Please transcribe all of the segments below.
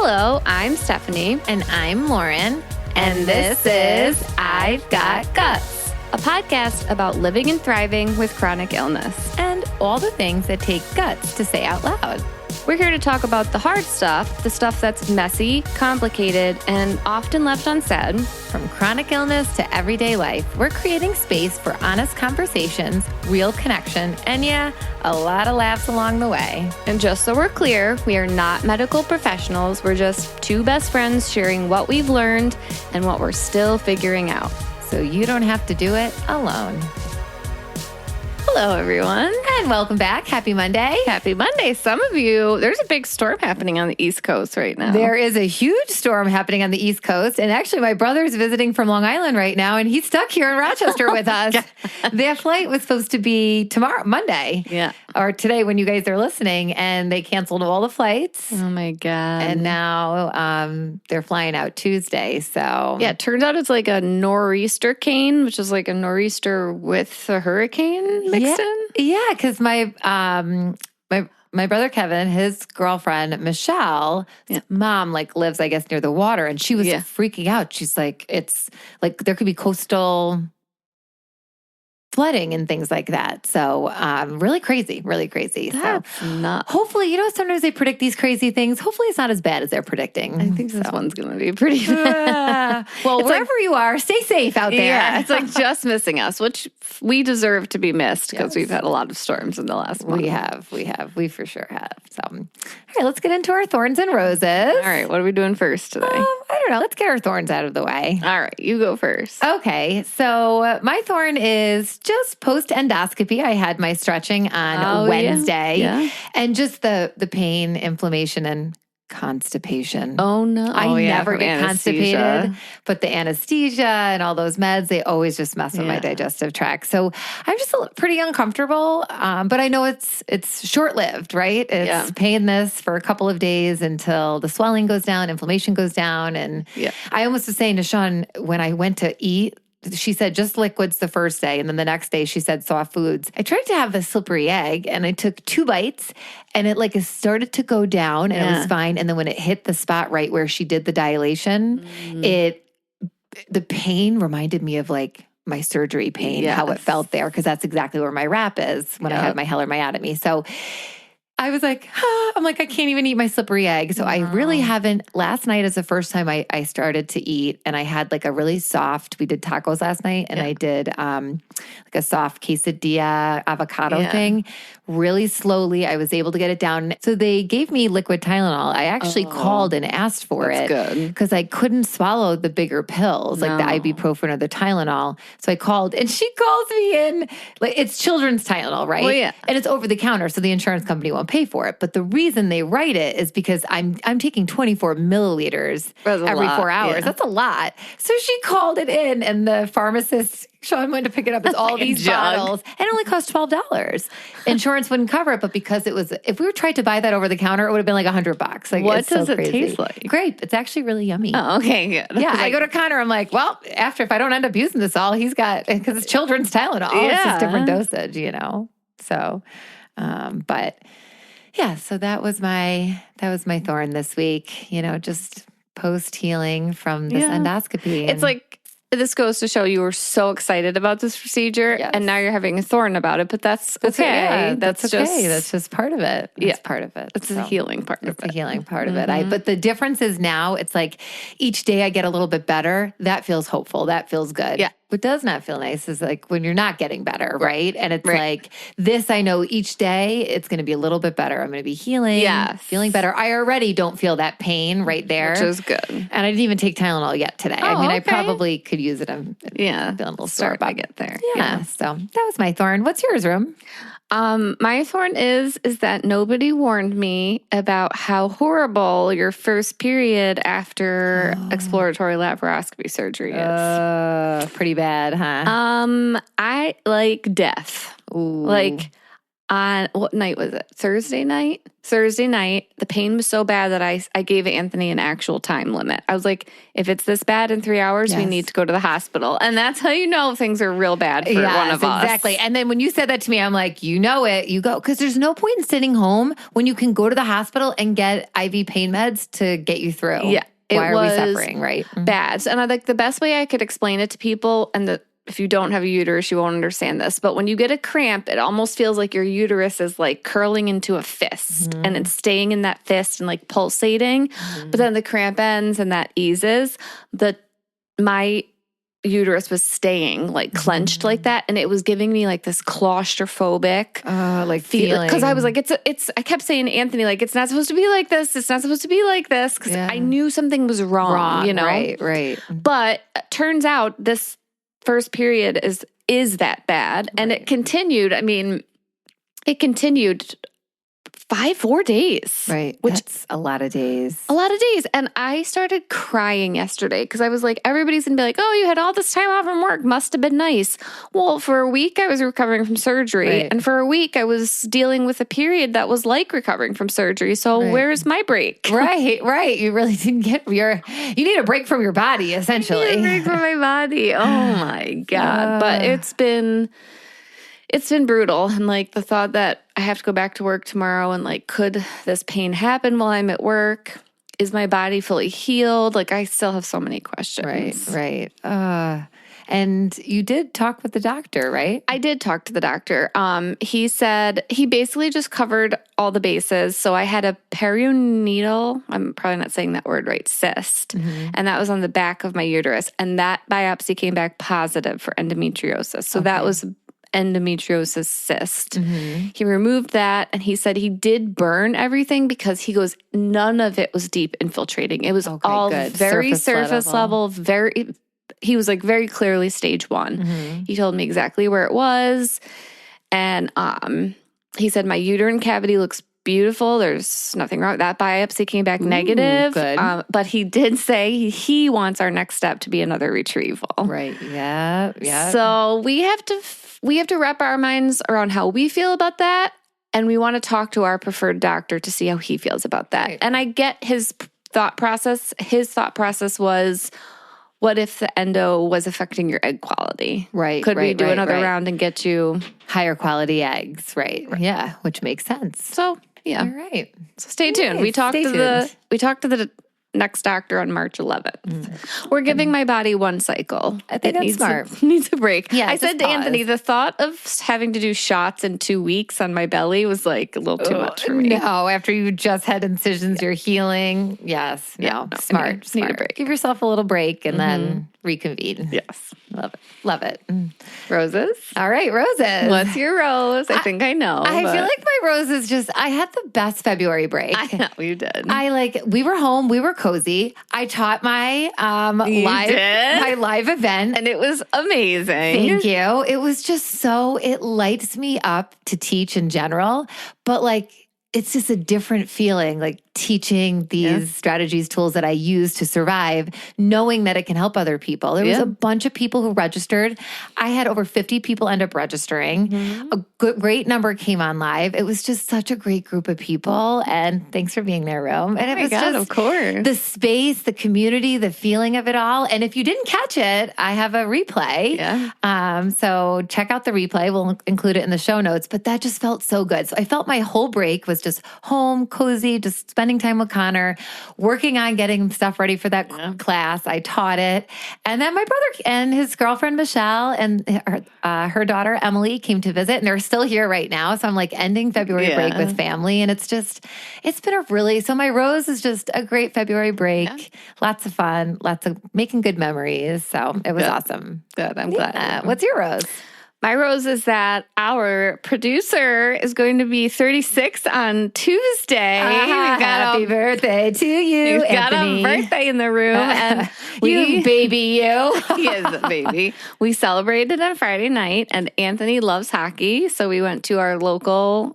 Hello, I'm Stephanie. And I'm Lauren. And this is I've Got Guts, a podcast about living and thriving with chronic illness. And all the things that take guts to say out loud. We're here to talk about the hard stuff, the stuff that's messy, complicated, and often left unsaid. From chronic illness to everyday life, we're creating space for honest conversations, real connection, and a lot of laughs along the way. And just so we're clear, we are not medical professionals. We're just two best friends sharing what we've learned and what we're still figuring out. So you don't have to do it alone. Hello, everyone. And welcome back. Happy Monday. Happy Monday. Some of you, there's a big storm happening on the East Coast right now. There is a huge storm happening on the East Coast. And actually, my brother's visiting from Long Island right now, and he's stuck here in Rochester with us. Their flight was supposed to be tomorrow, Monday. Yeah. Or today when you guys are listening, and they canceled all the flights. Oh, my God. And now they're flying out Tuesday. So yeah, it turns out it's like a nor'easter cane, which is like a nor'easter with a hurricane mixed in. Yeah, because my brother Kevin, his girlfriend Michelle, mom lives, I guess, near the water, and she was freaking out. She's like, it's like there could be coastal flooding and things like that. So really crazy, really crazy. That's nuts. Hopefully, sometimes they predict these crazy things. Hopefully it's not as bad as they're predicting. I think this one's going to be pretty bad. Well, wherever you are, stay safe out there. Yeah, it's like just missing us, which we deserve to be missed because we've had a lot of storms in the last month. We for sure have. So, all right, let's get into our thorns and roses. All right, what are we doing first today? I don't know. Let's get our thorns out of the way. All right, you go first. Okay, so my thorn is just post-endoscopy. I had my stretching on Wednesday, and just the pain, inflammation, and constipation. Oh, no. I never get constipated, but the anesthesia and all those meds, they always just mess with my digestive tract. So I'm just pretty uncomfortable, but I know it's short-lived, right? It's pain this for a couple of days until the swelling goes down, inflammation goes down. And I almost was saying to Sean, when I went to eat, she said just liquids the first day, and then the next day she said soft foods. I tried to have a slippery egg, and I took 2 bites, and it started to go down, and it was fine. And then when it hit the spot right where she did the dilation, the pain reminded me of my surgery pain, how it felt there, because that's exactly where my wrap is when I had my hilar myotomy. So I was like, I can't even eat my slippery egg. So I really haven't. Last night is the first time I started to eat, and I had a really soft, we did tacos last night, and I did a soft quesadilla avocado thing. Really slowly, I was able to get it down. So they gave me liquid Tylenol. I actually called and asked for it because I couldn't swallow the bigger pills, like the ibuprofen or the Tylenol. So I called, and she calls me in. It's children's Tylenol, right? Well, yeah. And it's over the counter, so the insurance company won't pay for it. But the reason they write it is because I'm taking 24 milliliters every 4 hours. Yeah. That's a lot. So she called it in, and the pharmacist, Sean, went to pick it up. It's all these bottles. And it only cost $12. Insurance wouldn't cover it, but because it was, if we tried to buy that over the counter, it would have been like $100. What does it taste like? Grape. It's actually really yummy. Oh, okay, good. Yeah, I go to counter. I'm like, well, if I don't end up using this all, he's got, because it's children's Tylenol. It's just different dosage, So, but yeah, so that was my thorn this week. Just post healing from this endoscopy. It's this goes to show you were so excited about this procedure, and now you're having a thorn about it. But that's okay. That's just part of it. It's part of it. It's a healing part of it. It's a healing part of it. But the difference is now it's like each day I get a little bit better. That feels hopeful. That feels good. Yeah. What does not feel nice is when you're not getting better, right? And it's like this, I know each day it's going to be a little bit better. I'm going to be healing, feeling better. I already don't feel that pain right there. Which is good. And I didn't even take Tylenol yet today. I probably could use it. I'm feeling a little sore to get there. Yeah. So that was my thorn. What's yours, Room? My thorn is that nobody warned me about how horrible your first period after exploratory laparoscopy surgery is. Pretty bad, huh? I like death. Ooh. on what night was it? Thursday night? Thursday night. The pain was so bad that I gave Anthony an actual time limit. I was like, if it's this bad in 3 hours, we need to go to the hospital. And that's how you know things are real bad for one of us. Exactly. And then when you said that to me, I'm like, you know it, you go. Because there's no point in sitting home when you can go to the hospital and get IV pain meds to get you through. Yeah. Why are we suffering, right? Bad. And I like the best way I could explain it to people, and if you don't have a uterus, you won't understand this. But when you get a cramp, it almost feels like your uterus is like curling into a fist and it's staying in that fist and like pulsating. But then the cramp ends and that eases. My uterus was staying like clenched like that. And it was giving me like this claustrophobic like feeling. Because I was like, I kept saying to Anthony, like, it's not supposed to be like this. It's not supposed to be like this. Because I knew something was wrong, you know? Right. But it turns out this first period is that bad. And it continued. I mean, it continued 4 days. Right. Which That's a lot of days. A lot of days. And I started crying yesterday because I was like, everybody's going to be like, oh, you had all this time off from work. Must have been nice. Well, for a week, I was recovering from surgery. Right. And for a week, I was dealing with a period that was like recovering from surgery. So where's my break? Right. You really didn't get you need a break from your body, essentially. I need a break from my body. Oh, my God. But it's been brutal. And like the thought that I have to go back to work tomorrow and like, could this pain happen while I'm at work? Is my body fully healed? Like I still have so many questions. Right. And you did talk with the doctor, right? I did talk to the doctor. He said he basically just covered all the bases. So I had a perioneal, I'm probably not saying that word right, cyst. And that was on the back of my uterus. And that biopsy came back positive for endometriosis. So that was endometriosis cyst. He removed that and he said he did burn everything because he goes, none of it was deep infiltrating. It was all good. Very surface level, he was like very clearly stage 1. He told me exactly where it was. And he said, my uterine cavity looks beautiful. There's nothing wrong. That biopsy came back negative. Good. But he did say he wants our next step to be another retrieval. Right. Yeah. So we have to wrap our minds around how we feel about that. And we want to talk to our preferred doctor to see how he feels about that. Right. And I get his thought process. His thought process was, what if the endo was affecting your egg quality? Right. Could we do another round and get you higher quality eggs? Right. Yeah. Which makes sense. So yeah. All right. So stay tuned. We talked to the next doctor on March 11th. We're giving my body one cycle. I think that's smart. Needs a break. Yeah, I said to Anthony, the thought of having to do shots in 2 weeks on my belly was like a little too much for me. No, after you just had incisions, you're healing. Yes. No, smart. Need a break. Give yourself a little break and then reconvene. Yes. Love it. Roses? All right, roses. What's your rose? I think I know. I feel like my rose is just, I had the best February break. I know you did. We were home, we were cozy. I taught my live event. And it was amazing. Thank you. It was just it lights me up to teach in general, but like, it's just a different feeling, like teaching these strategies, tools that I use to survive, knowing that it can help other people. There was a bunch of people who registered. I had over 50 people end up registering. A great number came on live. It was just such a great group of people. And thanks for being there, Rome. And it was just, of course, the space, the community, the feeling of it all. And if you didn't catch it, I have a replay. So check out the replay. We'll include it in the show notes. But that just felt so good. So I felt my whole break was just home, cozy, just spending time with Connor, working on getting stuff ready for that class. I taught it. And then my brother and his girlfriend, Michelle, and her daughter, Emily, came to visit, and they're still here right now. So I'm like ending February break with family. And it's been so my rose is just a great February break. Yeah. Lots of fun, lots of making good memories. So it was awesome. Good. I'm glad. What's your rose? My rose is that our producer is going to be 36 on Tuesday. Happy birthday to you, We've got a birthday in the room. And you baby, you. He is a baby. We celebrated on Friday night, and Anthony loves hockey. So we went to our local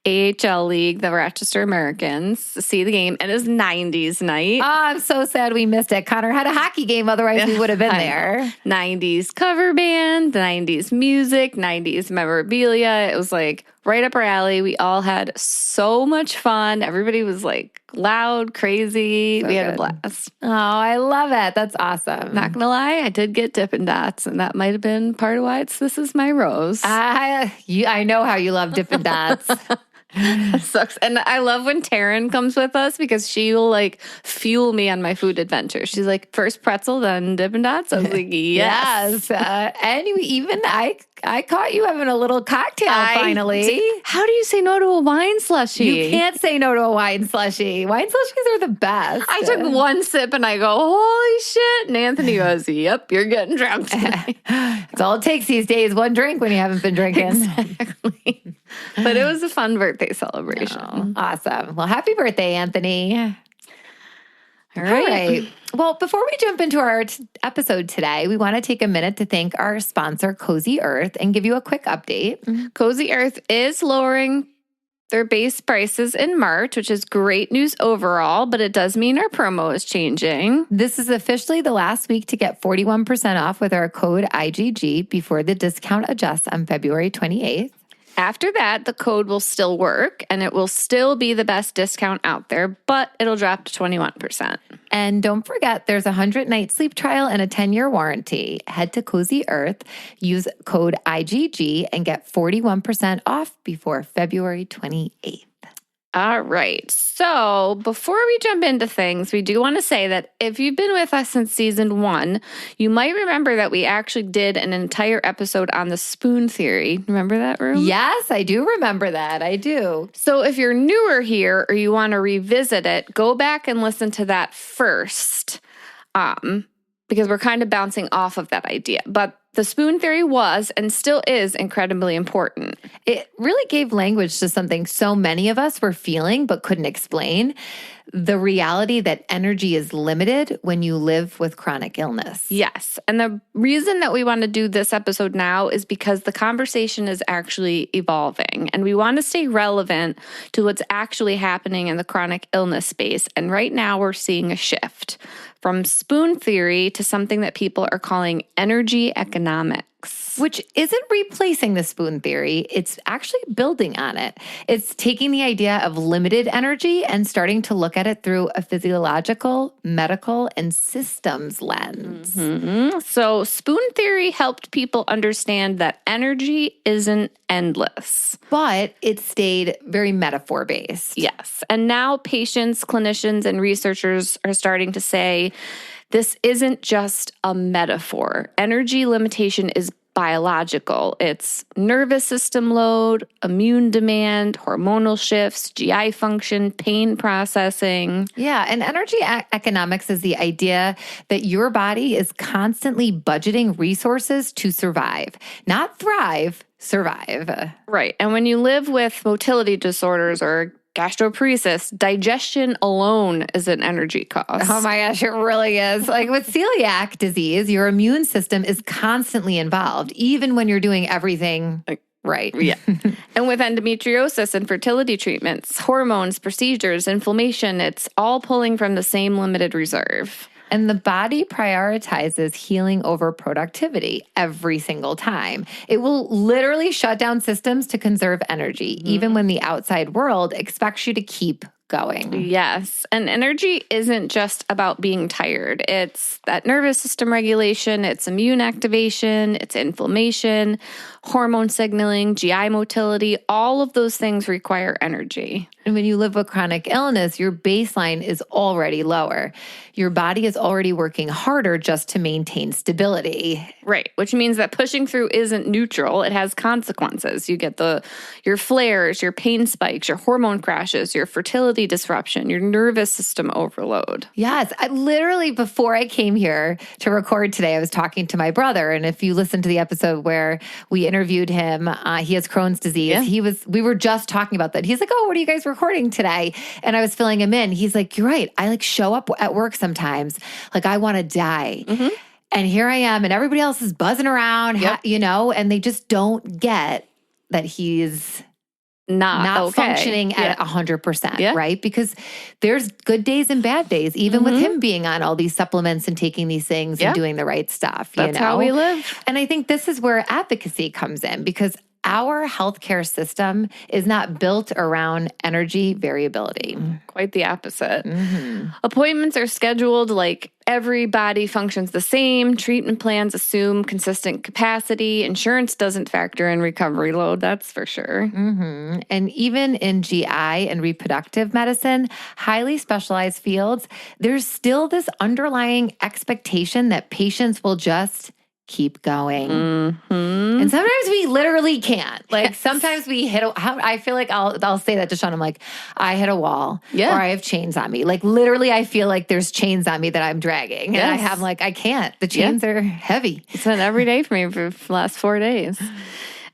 AHL league, the Rochester Americans, to see the game. And it was 90s night. Oh, I'm so sad we missed it. Connor had a hockey game. Otherwise, we would have been there. 90s cover band, 90s music, 90s memorabilia. It was like right up our alley. We all had so much fun. Everybody was like loud, crazy. We had a blast. Oh, I love it. That's awesome. Not gonna lie, I did get Dippin' Dots, and that might have been part of why it's This Is My Rose. I know how you love Dippin' Dots. That sucks. And I love when Taryn comes with us because she will like fuel me on my food adventure. She's like, first pretzel, then Dippin' Dots. I was like, yes. And I caught you having a little cocktail finally. How do you say no to a wine slushie? You can't say no to a wine slushie. Wine slushies are the best. I took one sip and I go, holy shit. And Anthony goes, yep, you're getting drunk tonight. That's all it takes these days, one drink when you haven't been drinking. Exactly. But it was a fun birthday celebration. Oh, awesome. Well, happy birthday, Anthony. All right. Well, before we jump into our episode today, we want to take a minute to thank our sponsor, Cozy Earth, and give you a quick update. Mm-hmm. Cozy Earth is lowering their base prices in March, which is great news overall, but it does mean our promo is changing. This is officially the last week to get 41% off with our code IGG before the discount adjusts on February 28th. After that, the code will still work and it will still be the best discount out there, but it'll drop to 21%. And don't forget, there's a 100-night sleep trial and a 10-year warranty. Head to Cozy Earth, use code IGG, and get 41% off before February 28th. All right. So before we jump into things, we do want to say that if you've been with us since season 1, you might remember that we actually did an entire episode on the spoon theory. Remember that, Rue? Yes, I do remember that. I do. So if you're newer here or you want to revisit it, go back and listen to that first, because we're kind of bouncing off of that idea. But the spoon theory was and still is incredibly important. It really gave language to something so many of us were feeling but couldn't explain. The reality that energy is limited when you live with chronic illness. Yes. And the reason that we want to do this episode now is because the conversation is actually evolving and we want to stay relevant to what's actually happening in the chronic illness space. And right now we're seeing a shift from spoon theory to something that people are calling energy economics. Which isn't replacing the spoon theory, it's actually building on it. It's taking the idea of limited energy and starting to look at it through a physiological, medical, and systems lens. Mm-hmm. So spoon theory helped people understand that energy isn't endless. But it stayed very metaphor-based. Yes. And now patients, clinicians, and researchers are starting to say, this isn't just a metaphor. Energy limitation is biological. It's nervous system load, immune demand, hormonal shifts, GI function, pain processing. Yeah, and energy economics is the idea that your body is constantly budgeting resources to survive, not thrive, survive. Right. And when you live with motility disorders or gastroparesis, digestion alone is an energy cost. Oh my gosh, it really is. Like with celiac disease, your immune system is constantly involved, even when you're doing everything right. Yeah. And with endometriosis and fertility treatments, hormones, procedures, inflammation, it's all pulling from the same limited reserve. And the body prioritizes healing over productivity every single time. It will literally shut down systems to conserve energy, even when the outside world expects you to keep going. Yes. And energy isn't just about being tired. It's that nervous system regulation, it's immune activation, it's inflammation, hormone signaling, GI motility. All of those things require energy. And when you live with chronic illness, your baseline is already lower. Your body is already working harder just to maintain stability. Right, which means that pushing through isn't neutral. It has consequences. You get your flares, your pain spikes, your hormone crashes, your fertility disruption, your nervous system overload. Yes, literally before I came here to record today, I was talking to my brother. And if you listen to the episode where we interviewed him, he has Crohn's disease. Yeah. We were just talking about that. He's like, oh, what are you guys recording today? And I was filling him in. He's like, you're right. I show up at work sometimes. I want to die. Mm-hmm. And here I am and everybody else is buzzing around, and they just don't get that he's not functioning at 100%, right? Because there's good days and bad days, even with him being on all these supplements and taking these things and doing the right stuff. That's how we live. And I think this is where advocacy comes in, because our healthcare system is not built around energy variability. Quite the opposite. Appointments are scheduled like everybody functions the same. Treatment plans assume consistent capacity. Insurance doesn't factor in recovery load, that's for sure. And even in GI and reproductive medicine, highly specialized fields, there's still this underlying expectation that patients will just keep going. And sometimes we literally can't. Like sometimes we hit, I feel like I'll say that to Sean. I'm like, I hit a wall or I have chains on me. Like literally I feel like there's chains on me that I'm dragging. And I have like, I can't. The chains are heavy. It's been every day for me for the last 4 days.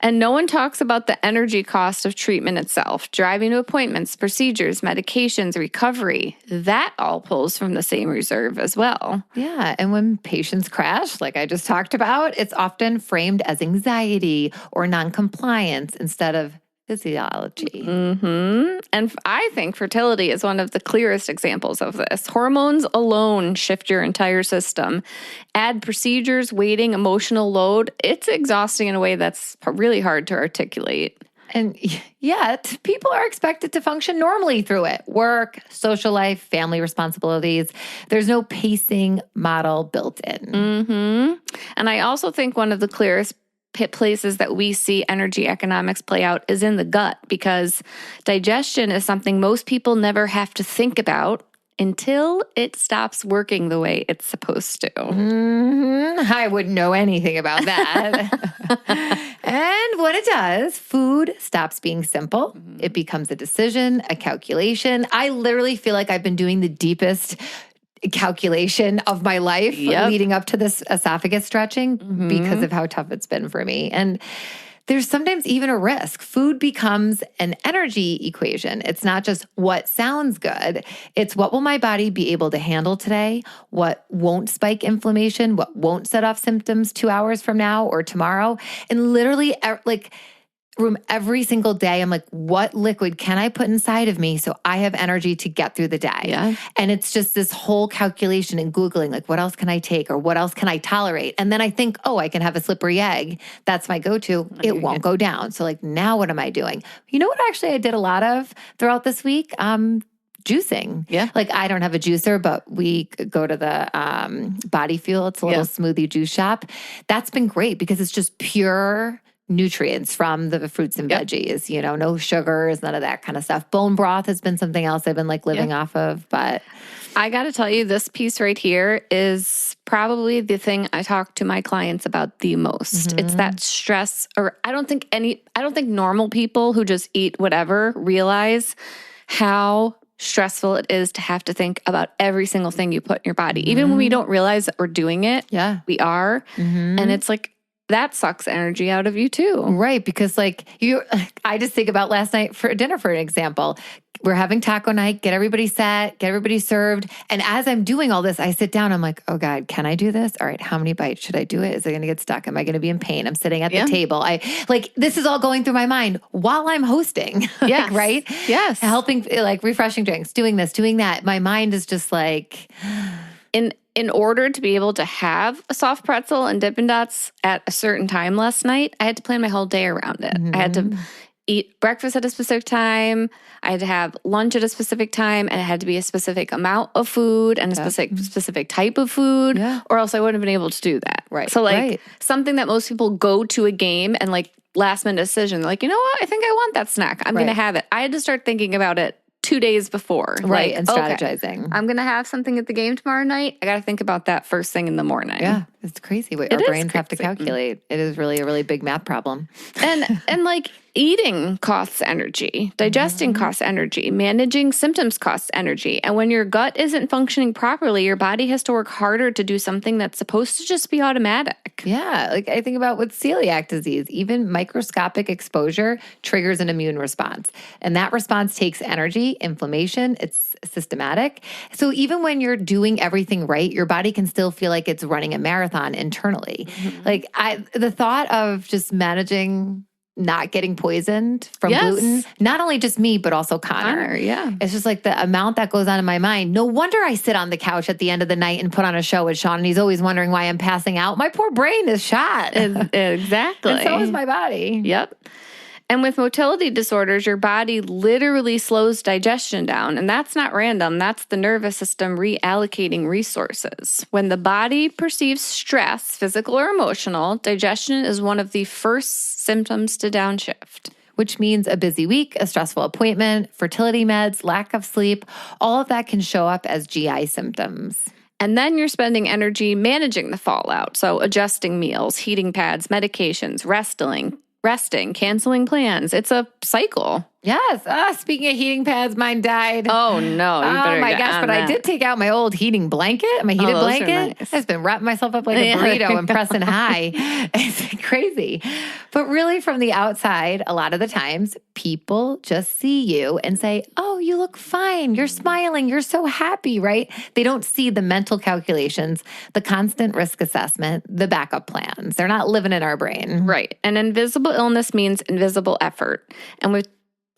And no one talks about the energy cost of treatment itself, driving to appointments, procedures, medications, recovery. That all pulls from the same reserve as well. Yeah. And when patients crash, like I just talked about, it's often framed as anxiety or noncompliance instead of physiology. And I think fertility is one of the clearest examples of this. Hormones alone shift your entire system. Add procedures, waiting, emotional load. It's exhausting in a way that's really hard to articulate. And yet, people are expected to function normally through it. Work, social life, family responsibilities. There's no pacing model built in. And I also think one of the clearest places that we see energy economics play out is in the gut, because digestion is something most people never have to think about until it stops working the way it's supposed to. I wouldn't know anything about that. And when it does, food stops being simple. It becomes a decision, a calculation. I literally feel like I've been doing the deepest calculation of my life leading up to this esophagus stretching because of how tough it's been for me. And there's sometimes even a risk. Food becomes an energy equation. It's not just what sounds good. It's what will my body be able to handle today? What won't spike inflammation? What won't set off symptoms 2 hours from now or tomorrow? And literally every single day, I'm like, what liquid can I put inside of me so I have energy to get through the day? Yeah. And it's just this whole calculation and Googling, like, what else can I take or what else can I tolerate? And then I think, oh, I can have a slippery egg. That's my go-to. It won't go down. So like, now what am I doing? You know what actually I did a lot of throughout this week? Juicing. Yeah. Like I don't have a juicer, but we go to the Body Fuel. It's a little smoothie juice shop. That's been great because it's just pure nutrients from the fruits and veggies, no sugars, none of that kind of stuff. Bone broth has been something else I've been like living off of, but I got to tell you, this piece right here is probably the thing I talk to my clients about the most. It's that stress, or I don't think normal people who just eat whatever realize how stressful it is to have to think about every single thing you put in your body. Even when we don't realize that we're doing it, we are. And it's like, that sucks energy out of you too. Right. Because I just think about last night for dinner, for an example. We're having taco night, get everybody set, get everybody served. And as I'm doing all this, I sit down, I'm like, oh God, can I do this? All right, how many bites should I do it? Is it going to get stuck? Am I going to be in pain? I'm sitting at the table. This is all going through my mind while I'm hosting. Yes. Right? Yes. Helping, refreshing drinks, doing this, doing that. My mind is just like... In order to be able to have a soft pretzel and Dippin' Dots at a certain time last night, I had to plan my whole day around it. I had to eat breakfast at a specific time. I had to have lunch at a specific time, and it had to be a specific amount of food and a specific type of food, or else I wouldn't have been able to do that. Right. So something that most people go to a game and last minute decision, like, you know what? I think I want that snack. I'm going to have it. I had to start thinking about it 2 days before. Right, and strategizing. Okay, I'm going to have something at the game tomorrow night. I got to think about that first thing in the morning. Yeah, it's crazy what our brains have to calculate. It is really a really big math problem. And eating costs energy, digesting costs energy, managing symptoms costs energy. And when your gut isn't functioning properly, your body has to work harder to do something that's supposed to just be automatic. Yeah, I think about with celiac disease, even microscopic exposure triggers an immune response. And that response takes energy, inflammation, it's systematic. So even when you're doing everything right, your body can still feel like it's running a marathon internally. The thought of just managing not getting poisoned from gluten. Not only just me, but also Connor. Yeah. It's just like the amount that goes on in my mind. No wonder I sit on the couch at the end of the night and put on a show with Sean, and he's always wondering why I'm passing out. My poor brain is shot. Exactly. And so is my body. Yep. And with motility disorders, your body literally slows digestion down. And that's not random. That's the nervous system reallocating resources. When the body perceives stress, physical or emotional, digestion is one of the first symptoms to downshift. Which means a busy week, a stressful appointment, fertility meds, lack of sleep, all of that can show up as GI symptoms. And then you're spending energy managing the fallout. So adjusting meals, heating pads, medications, resting, canceling plans. It's a cycle. Yes. Speaking of heating pads, mine died. Oh, no. Oh, my gosh. But I did take out my old heating blanket, my heated blanket. Nice. I've been wrapping myself up like a burrito and pressing high. It's crazy. But really, from the outside, a lot of the times, people just see you and say, oh, you look fine. You're smiling. You're so happy, right? They don't see the mental calculations, the constant risk assessment, the backup plans. They're not living in our brain. Right. And invisible illness means invisible effort. And with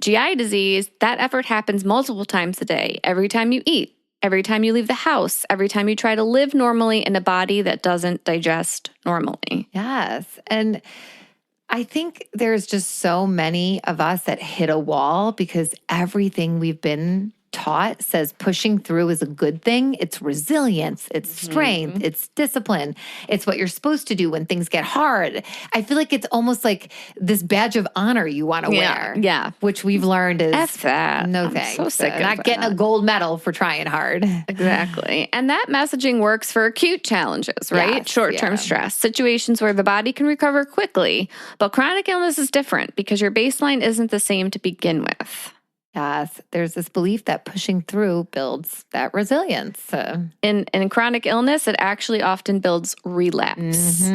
GI disease, that effort happens multiple times a day, every time you eat, every time you leave the house, every time you try to live normally in a body that doesn't digest normally. Yes. And I think there's just so many of us that hit a wall because everything we've been taught says pushing through is a good thing. It's resilience, it's strength, it's discipline. It's what you're supposed to do when things get hard. I feel like it's almost like this badge of honor you want to wear. Yeah. Which we've learned is F that. No I'm thanks. so sick of not getting a gold medal for trying hard. Exactly. And that messaging works for acute challenges, right? Yes, Short-term stress, situations where the body can recover quickly. But chronic illness is different because your baseline isn't the same to begin with. Yes, there's this belief that pushing through builds that resilience. In chronic illness, it actually often builds relapse,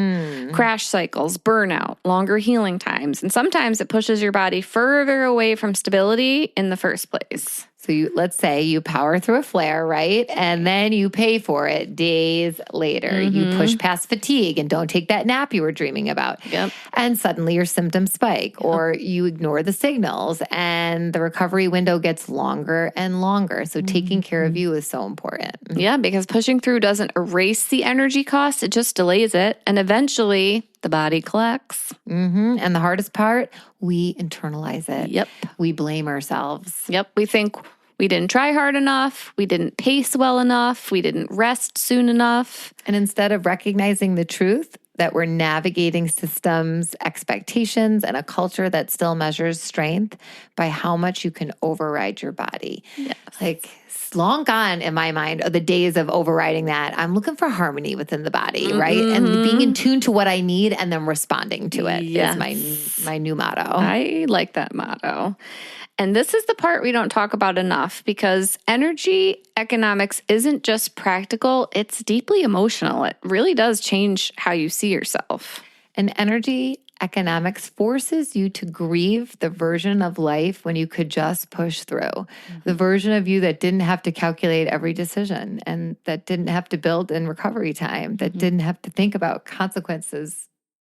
crash cycles, burnout, longer healing times, and sometimes it pushes your body further away from stability in the first place. So let's say you power through a flare, right? And then you pay for it days later. You push past fatigue and don't take that nap you were dreaming about. Yep. And suddenly your symptoms spike or you ignore the signals and the recovery window gets longer and longer. So taking care of you is so important. Yeah, because pushing through doesn't erase the energy cost. It just delays it. And eventually the body collects. And the hardest part, we internalize it. Yep. We blame ourselves. Yep. We think we didn't try hard enough. We didn't pace well enough. We didn't rest soon enough. And instead of recognizing the truth that we're navigating systems, expectations, and a culture that still measures strength by how much you can override your body. Yes. Like, long gone in my mind are the days of overriding that. I'm looking for harmony within the body, right? And being in tune to what I need and then responding to it is my new motto. I like that motto. And this is the part we don't talk about enough because energy economics isn't just practical, it's deeply emotional. It really does change how you see yourself. And energy economics forces you to grieve the version of life when you could just push through. The version of you that didn't have to calculate every decision and that didn't have to build in recovery time, that didn't have to think about consequences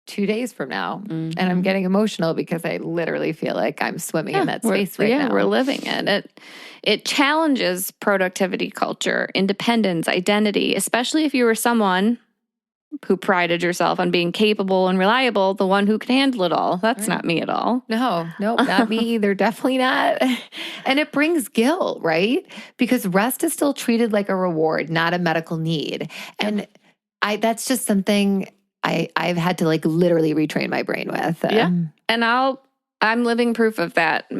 2 days from now. And I'm getting emotional because I literally feel like I'm swimming in that space right now. Yeah, we're living it. It challenges productivity culture, independence, identity, especially if you were someone who prided yourself on being capable and reliable, the one who can handle it all. That's not me at all. No, not me either. Definitely not. And it brings guilt, right? Because rest is still treated like a reward, not a medical need. And that's just something I've had to like literally retrain my brain with. And I'm living proof of that.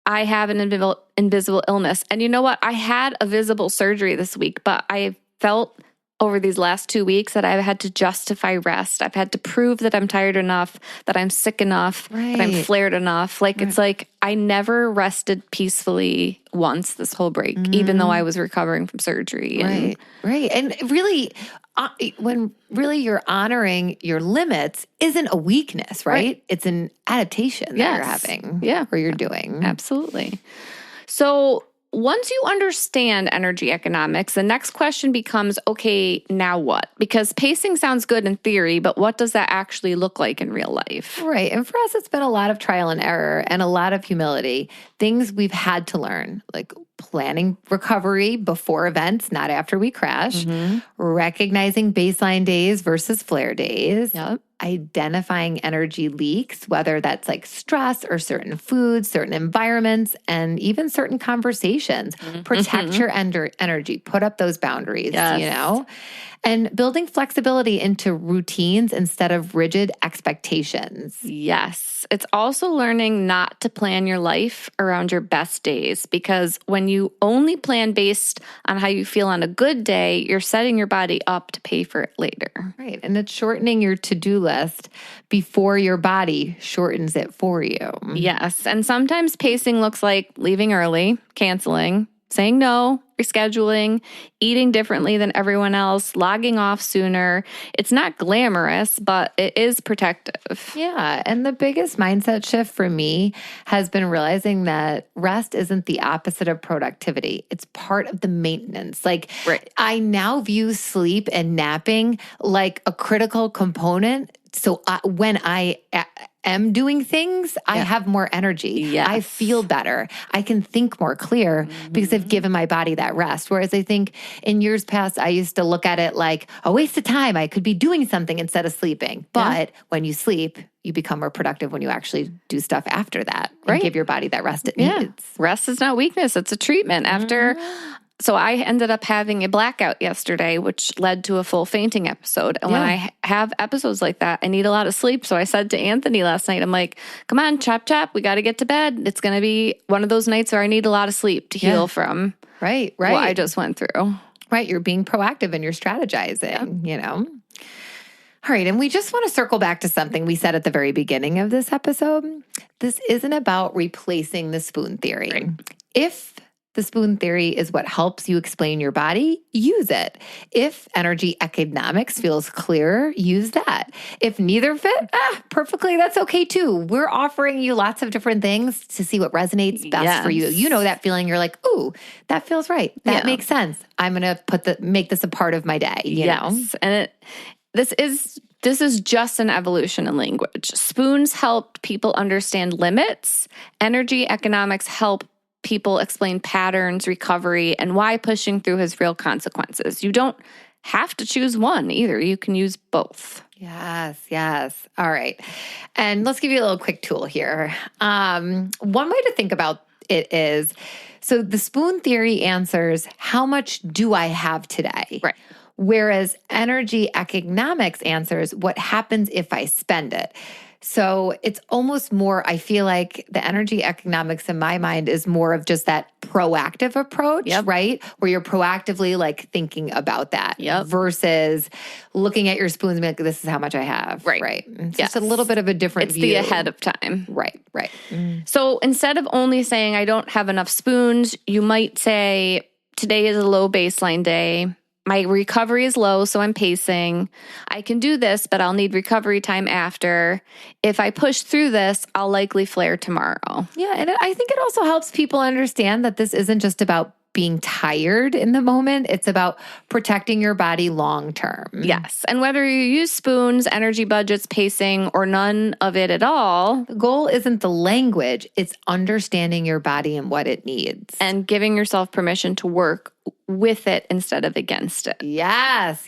I have an invisible illness. And you know what? I had a visible surgery this week, but I felt over these last 2 weeks that I've had to justify rest. I've had to prove that I'm tired enough, that I'm sick enough, that I'm flared enough. Like, it's like I never rested peacefully once this whole break, even though I was recovering from surgery. Right. And really, when really you're honoring your limits isn't a weakness, right? It's an adaptation that you're having or you're doing. Absolutely. So once you understand energy economics, the next question becomes, okay, now what? Because pacing sounds good in theory, but what does that actually look like in real life? Right. And for us, it's been a lot of trial and error and a lot of humility, things we've had to learn, like planning recovery before events, not after we crash, recognizing baseline days versus flare days, identifying energy leaks, whether that's like stress or certain foods, certain environments, and even certain conversations. Protect your energy, put up those boundaries, and building flexibility into routines instead of rigid expectations. Yes. It's also learning not to plan your life around your best days, because when you only plan based on how you feel on a good day, you're setting your body up to pay for it later. Right. And it's shortening your to-do list before your body shortens it for you. Yes. And sometimes pacing looks like leaving early, canceling, saying no, rescheduling, eating differently than everyone else, logging off sooner. It's not glamorous, but it is protective. Yeah. And the biggest mindset shift for me has been realizing that rest isn't the opposite of productivity. It's part of the maintenance. Like, I now view sleep and napping like a critical component. So when I am doing things, I have more energy. Yes. I feel better. I can think more clear because I've given my body that rest. Whereas I think in years past, I used to look at it like a waste of time. I could be doing something instead of sleeping. But when you sleep, you become more productive when you actually do stuff after that and give your body that rest it needs. Rest is not weakness. It's a treatment. So I ended up having a blackout yesterday, which led to a full fainting episode. And when I have episodes like that, I need a lot of sleep. So I said to Anthony last night, I'm like, come on, chop, chop. We got to get to bed. It's going to be one of those nights where I need a lot of sleep to heal from what I just went through. Right. You're being proactive and you're strategizing, All right. And we just want to circle back to something we said at the very beginning of this episode. This isn't about replacing the spoon theory. Right. If the spoon theory is what helps you explain your body, use it. If energy economics feels clearer, use that. If neither fit, perfectly, that's okay too. We're offering you lots of different things to see what resonates best for you. You know that feeling, you're like, ooh, that feels right. That makes sense. I'm going to make this a part of my day, you know? And this is just an evolution in language. Spoons help people understand limits. Energy economics help people explain patterns, recovery, and why pushing through has real consequences. You don't have to choose one either. You can use both. Yes. All right. And let's give you a little quick tool here. One way to think about it is, so the spoon theory answers, how much do I have today? Right. Whereas energy economics answers, what happens if I spend it? So it's almost more, I feel like the energy economics in my mind is more of just that proactive approach, right? Where you're proactively like thinking about that versus looking at your spoons and being like, this is how much I have. Right. It's just a little bit of a different view. It's the ahead of time. Right. So instead of only saying, I don't have enough spoons, you might say, today is a low baseline day. My recovery is low, so I'm pacing. I can do this, but I'll need recovery time after. If I push through this, I'll likely flare tomorrow. Yeah, and I think it also helps people understand that this isn't just about being tired in the moment. It's about protecting your body long term. Yes. And whether you use spoons, energy budgets, pacing, or none of it at all, the goal isn't the language, it's understanding your body and what it needs. And giving yourself permission to work with it instead of against it. Yes.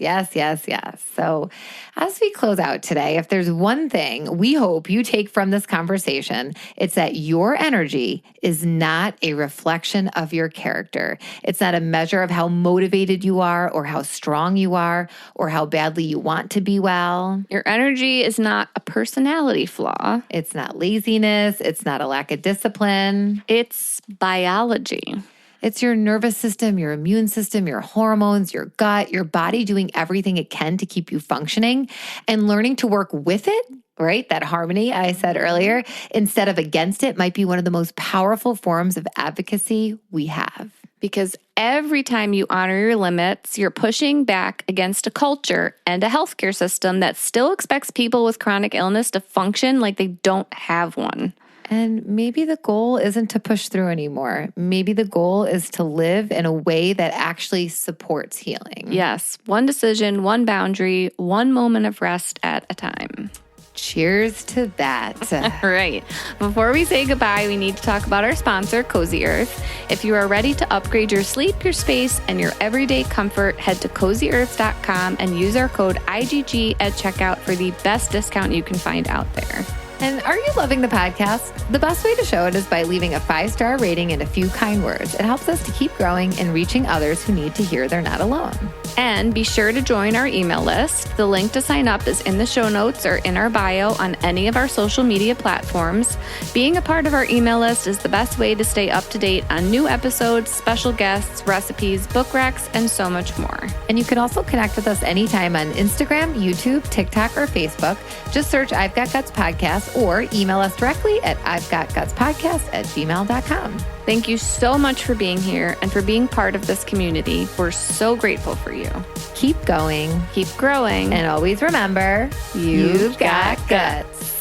So as we close out today, if there's one thing we hope you take from this conversation, it's that your energy is not a reflection of your character. It's not a measure of how motivated you are or how strong you are or how badly you want to be well. Your energy is not a personality flaw. It's not laziness. It's not a lack of discipline. It's biology. It's your nervous system, your immune system, your hormones, your gut, your body doing everything it can to keep you functioning and learning to work with it, right? That harmony I said earlier, instead of against it, might be one of the most powerful forms of advocacy we have. Because every time you honor your limits, you're pushing back against a culture and a healthcare system that still expects people with chronic illness to function like they don't have one. And maybe the goal isn't to push through anymore. Maybe the goal is to live in a way that actually supports healing. Yes. One decision, one boundary, one moment of rest at a time. Cheers to that. Right. Before we say goodbye, we need to talk about our sponsor, Cozy Earth. If you are ready to upgrade your sleep, your space, and your everyday comfort, head to cozyearth.com and use our code IGG at checkout for the best discount you can find out there. And are you loving the podcast? The best way to show it is by leaving a 5-star rating and a few kind words. It helps us to keep growing and reaching others who need to hear they're not alone. And be sure to join our email list. The link to sign up is in the show notes or in our bio on any of our social media platforms. Being a part of our email list is the best way to stay up to date on new episodes, special guests, recipes, book recs, and so much more. And you can also connect with us anytime on Instagram, YouTube, TikTok, or Facebook. Just search I've Got Guts Podcast or email us directly at ivegotgutspodcast@gmail.com. Thank you so much for being here and for being part of this community. We're so grateful for you. Keep going. Keep growing. And always remember, you've got guts.